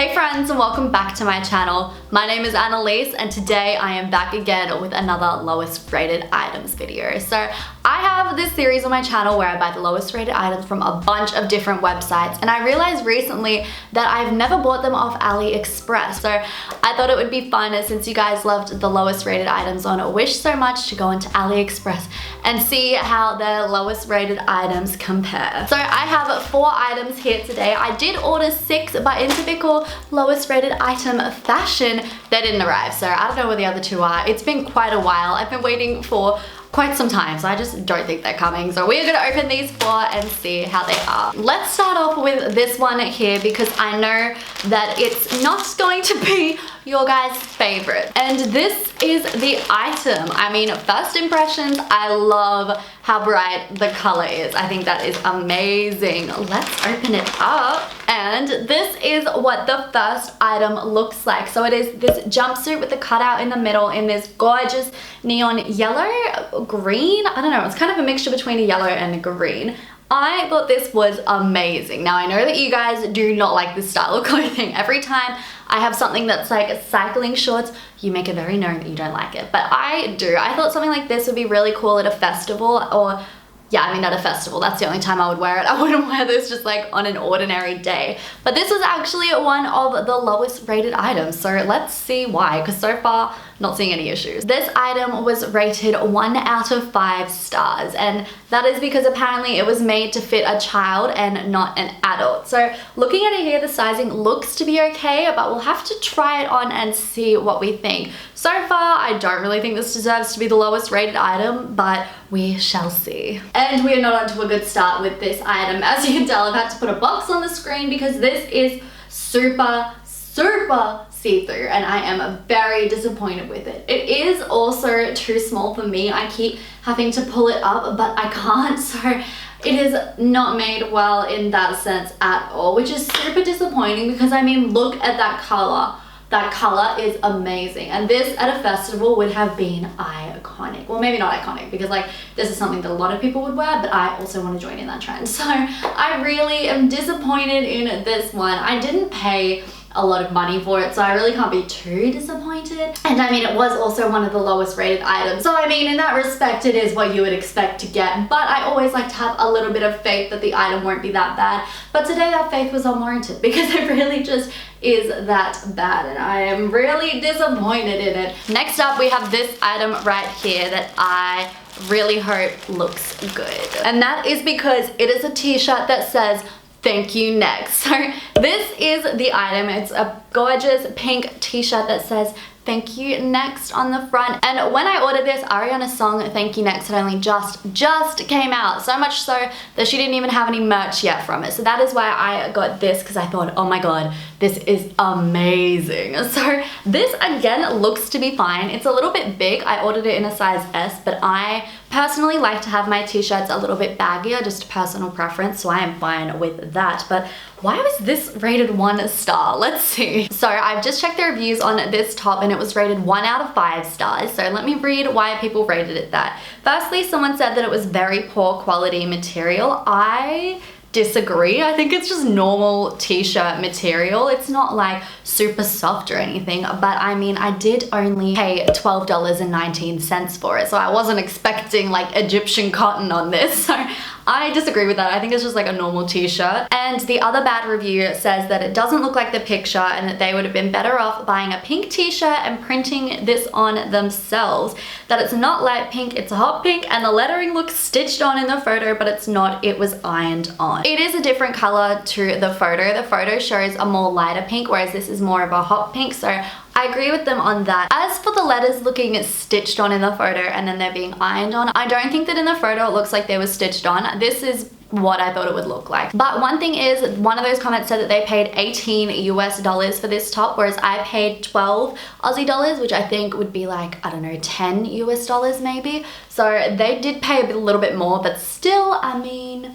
Hey friends, and welcome back to my channel. My name is Annalise and today I am back again with another lowest rated items video. So I have this series on my channel where I buy the lowest rated items from a bunch of different websites, and I realized recently that I've never bought them off AliExpress. So I thought it would be fun, since you guys loved the lowest rated items on Wish so much, to go into AliExpress and see how the lowest rated items compare. So I have 4 items here today. I did order 6, but in typical lowest rated item fashion, they didn't arrive. So I don't know where the other 2 are. It's been quite a while. I've been waiting for quite some time, so I just don't think they're coming. So we're gonna open these 4 and see how they are. Let's start off with this one here because I know that it's not going to be your guys' favorite. And this is the item. I mean, first impressions, I love how bright the color is. I think that is amazing. Let's open it up. And this is what the first item looks like. So it is this jumpsuit with the cutout in the middle in this gorgeous neon yellow, green. I don't know, it's kind of a mixture between a yellow and a green. I thought this was amazing. Now I know that you guys do not like this style of clothing. Every time I have something that's like cycling shorts, you make it very known that you don't like it. But I do. I thought something like this would be really cool at a festival, or yeah, I mean at a festival. That's the only time I would wear it. I wouldn't wear this just like on an ordinary day. But this was actually one of the lowest rated items. So let's see why, because so far not seeing any issues. This item was rated 1 out of 5 stars, and that is because apparently it was made to fit a child and not an adult. So looking at it here, the sizing looks to be okay, but we'll have to try it on and see what we think. So far, I don't really think this deserves to be the lowest rated item, but we shall see. And we are not onto a good start with this item. As you can tell, I've had to put a box on the screen because this is super see-through, and I am very disappointed with it. It is also too small for me. I keep having to pull it up, but I can't, so it is not made well in that sense at all, which is super disappointing because I mean, look at that color. That color is amazing, and this at a festival would have been iconic. Well, maybe not iconic because like this is something that a lot of people would wear, but I also want to join in that trend. So I really am disappointed in this one. I didn't pay a lot of money for it, so I really can't be too disappointed. And I mean, it was also one of the lowest rated items, so I mean, in that respect, it is what you would expect to get. But I always like to have a little bit of faith that the item won't be that bad. But today that faith was unwarranted because it really just is that bad, and I am really disappointed in it. Next up, we have this item right here that I really hope looks good. And that is because it is a t-shirt that says "Thank you next." So this is the item. It's a gorgeous pink t-shirt that says "Thank you next" on the front. And when I ordered this, Ariana's song "Thank You Next" had only just came out. So much so that she didn't even have any merch yet from it. So that is why I got this, because I thought, oh my god, this is amazing. So this again looks to be fine. It's a little bit big. I ordered it in a size S, but I personally like to have my t-shirts a little bit baggier, just personal preference, so I am fine with that. But why was this rated 1 star? Let's see. So I've just checked the reviews on this top and it was rated 1 out of 5 stars. So let me read why people rated it that. Firstly, someone said that it was very poor quality material. I disagree. I think it's just normal t-shirt material. It's not like super soft or anything, but I mean, I did only pay $12.19 for it, so I wasn't expecting like Egyptian cotton on this. So I disagree with that. I think it's just like a normal t-shirt. And the other bad review says that it doesn't look like the picture and that they would have been better off buying a pink t-shirt and printing this on themselves. That it's not light pink, it's a hot pink, and the lettering looks stitched on in the photo, but it's not, it was ironed on. It is a different color to the photo. The photo shows a more lighter pink, whereas this is more of a hot pink, so I agree with them on that. As for the letters looking stitched on in the photo and then they're being ironed on, I don't think that in the photo it looks like they were stitched on. This is what I thought it would look like. But one thing is, one of those comments said that they paid 18 US dollars for this top, whereas I paid 12 Aussie dollars, which I think would be like, I don't know, 10 US dollars maybe. So they did pay a little bit more, but still, I mean,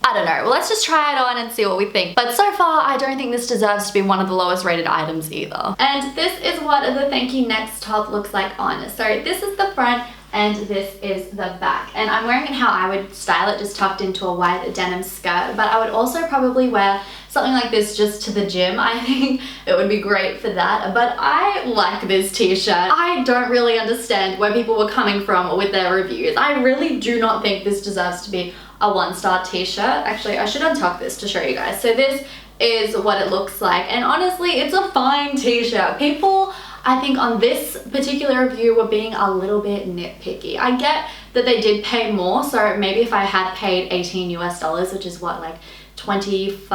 I don't know. Well, let's just try it on and see what we think. But so far, I don't think this deserves to be one of the lowest rated items either. And this is what the Thank You Next top looks like on. So this is the front and this is the back. And I'm wearing it how I would style it, just tucked into a white denim skirt. But I would also probably wear something like this just to the gym, I think it would be great for that. But I like this t-shirt. I don't really understand where people were coming from with their reviews. I really do not think this deserves to be a 1-star t-shirt. Actually, I should untuck this to show you guys. So this is what it looks like, and honestly, it's a fine t-shirt. People, I think on this particular review, were being a little bit nitpicky. I get that they did pay more, so maybe if I had paid 18 US dollars, which is what, like 25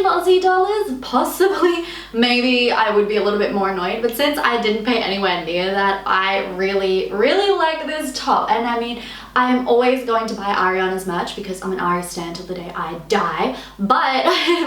Aussie dollars, possibly, maybe I would be a little bit more annoyed. But since I didn't pay anywhere near that, I really like this top. And I mean, I'm always going to buy Ariana's merch because I'm an Ari stan till the day I die. But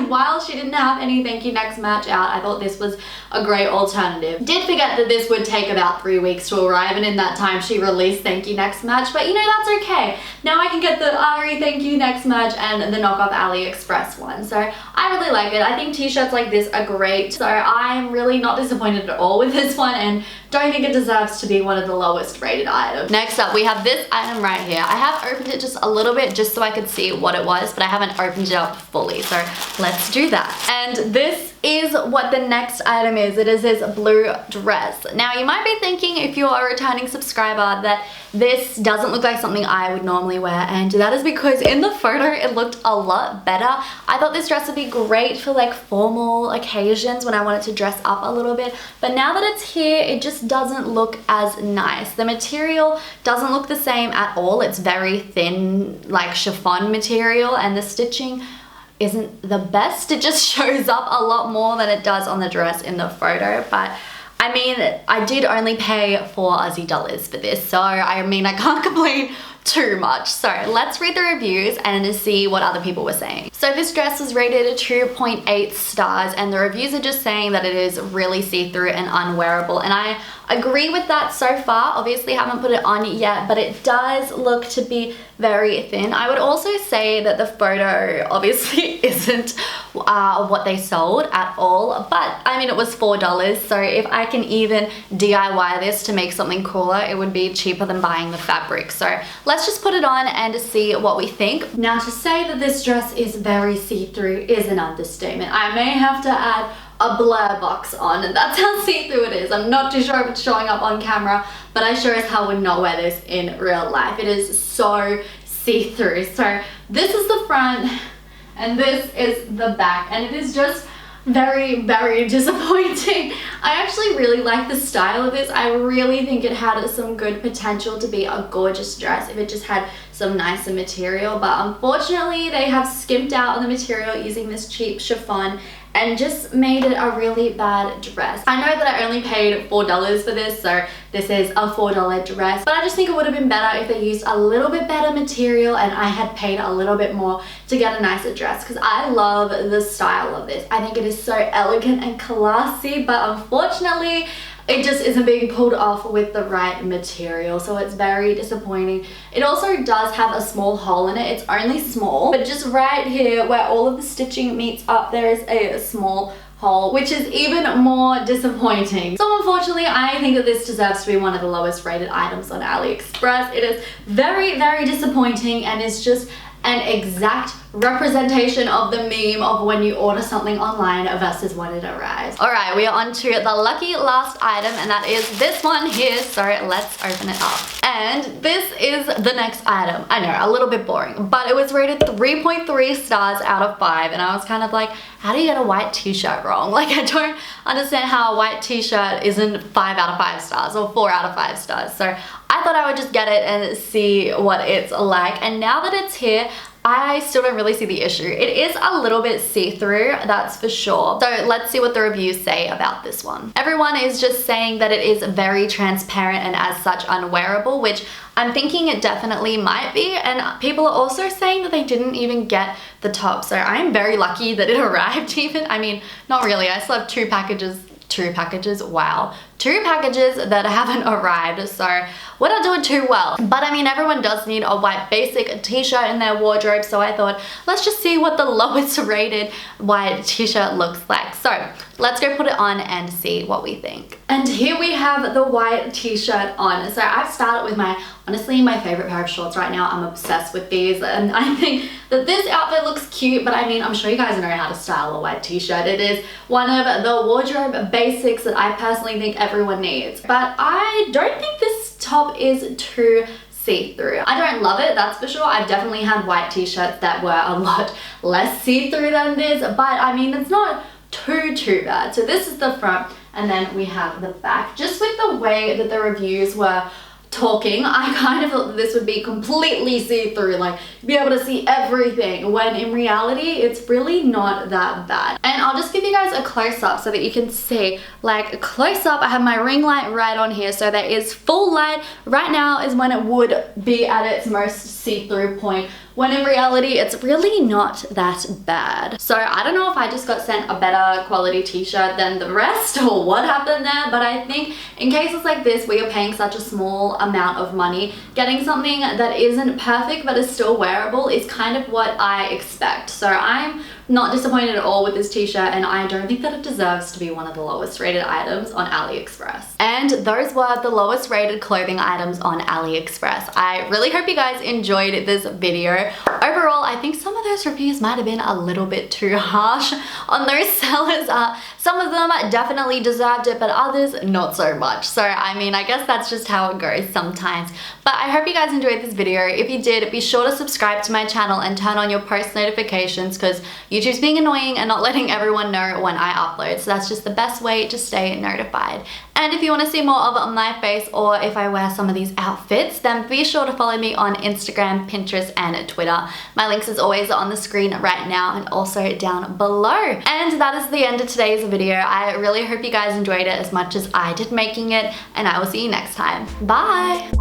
while she didn't have any Thank You Next merch out, I thought this was a great alternative. Did forget that this would take about 3 weeks to arrive, and in that time she released Thank You Next merch, but you know, that's okay. Now I can get the Ari Thank You Next merch and the knockoff AliExpress one. So I really like it. I think t-shirts like this are great. So I'm really not disappointed at all with this one, and don't think it deserves to be one of the lowest rated items. Next up, we have this item right here. I have opened it just a little bit just so I could see what it was, but I haven't opened it up fully, so let's do that. And this is what the next item is. It is this blue dress. Now you might be thinking, if you're a returning subscriber, that this doesn't look like something I would normally wear, and that is because in the photo it looked a lot better. I thought this dress would be great for like formal occasions when I wanted to dress up a little bit, but now that it's here, it just doesn't look as nice. The material doesn't look the same at all. It's very thin, like chiffon material, and the stitching isn't the best. It just shows up a lot more than it does on the dress in the photo. But I mean, I did only pay 4 Aussie dollars for this, so I mean, I can't complain too much. So let's read the reviews and see what other people were saying. So this dress was rated 2.8 stars, and the reviews are just saying that it is really see-through and unwearable, and I agree with that so far. Obviously haven't put it on yet, but it does look to be very thin. I would also say that the photo obviously isn't what they sold at all, but I mean, it was $4, so if I can even DIY this to make something cooler, it would be cheaper than buying the fabric. So let's just put it on and see what we think. Now, to say that this dress is very see-through is an understatement. I may have to add a blur box on, and that's how see-through it is. I'm not too sure if it's showing up on camera, but I sure as hell would not wear this in real life. It is so see-through. So this is the front and this is the back, and it is just very disappointing. I actually really like the style of this. I really think it had some good potential to be a gorgeous dress if it just had some nicer material, but unfortunately they have skimped out on the material using this cheap chiffon and just made it a really bad dress. I know that I only paid $4 for this, so this is a $4 dress, but I just think it would have been better if they used a little bit better material and I had paid a little bit more to get a nicer dress, because I love the style of this. I think it is so elegant and classy, but unfortunately it just isn't being pulled off with the right material, so it's very disappointing. It also does have a small hole in it. It's only small, but just right here where all of the stitching meets up, there is a small hole, which is even more disappointing. So unfortunately, I think that this deserves to be one of the lowest rated items on AliExpress. It is very disappointing, and it's just an exact representation of the meme of when you order something online versus when it arrives. Alright, we are on to the lucky last item, and that is this one here, so let's open it up. And this is the next item. I know, a little bit boring, but it was rated 3.3 stars out of 5, and I was kind of like, how do you get a white t-shirt wrong? Like, I don't understand how a white t-shirt isn't 5 out of 5 stars or 4 out of 5 stars. So I thought I would just get it and see what it's like, and now that it's here, I still don't really see the issue. It is a little bit see-through, that's for sure. So let's see what the reviews say about this one. Everyone is just saying that it is very transparent and as such unwearable, which I'm thinking it definitely might be, and people are also saying that they didn't even get the top, so I'm very lucky that it arrived even. I mean, not really, I still have two packages, wow, 2 packages that haven't arrived, so we're not doing too well. But I mean, everyone does need a white basic t-shirt in their wardrobe, so I thought, let's just see what the lowest rated white t-shirt looks like. So let's go put it on and see what we think. And here we have the white t-shirt on. So I've started with honestly, my favorite pair of shorts right now. I'm obsessed with these, and I think that this outfit looks cute, but I mean, I'm sure you guys know how to style a white t-shirt. It is one of the wardrobe basics that I personally think everyone needs. But I don't think this top is too see-through. I don't love it, that's for sure. I've definitely had white t-shirts that were a lot less see-through than this, but I mean, it's not too bad. So this is the front, and then we have the back. Just with the way that the reviews were talking, I kind of thought that this would be completely see-through, like be able to see everything, when in reality it's really not that bad. And I'll just give you guys a close-up so that you can see, like close-up. I have my ring light right on here, so there is full light. Right now is when it would be at its most see-through point, when in reality it's really not that bad. So I don't know if I just got sent a better quality t-shirt than the rest or what happened there, but I think in cases like this where you're paying such a small amount of money, getting something that isn't perfect but is still wearable is kind of what I expect. So I'm not disappointed at all with this t-shirt, and I don't think that it deserves to be one of the lowest rated items on AliExpress. And those were the lowest rated clothing items on AliExpress. I really hope you guys enjoyed this video. Overall, I think some of those reviews might have been a little bit too harsh on those sellers. Some of them definitely deserved it, but others not so much. So I mean, I guess that's just how it goes sometimes. But I hope you guys enjoyed this video. If you did, be sure to subscribe to my channel and turn on your post notifications, because YouTube's being annoying and not letting everyone know when I upload. So that's just the best way to stay notified. And if you want to see more of my face, or if I wear some of these outfits, then be sure to follow me on Instagram, Pinterest, and Twitter. My links is always on the screen right now and also down below. And that is the end of today's video. I really hope you guys enjoyed it as much as I did making it, and I will see you next time. Bye!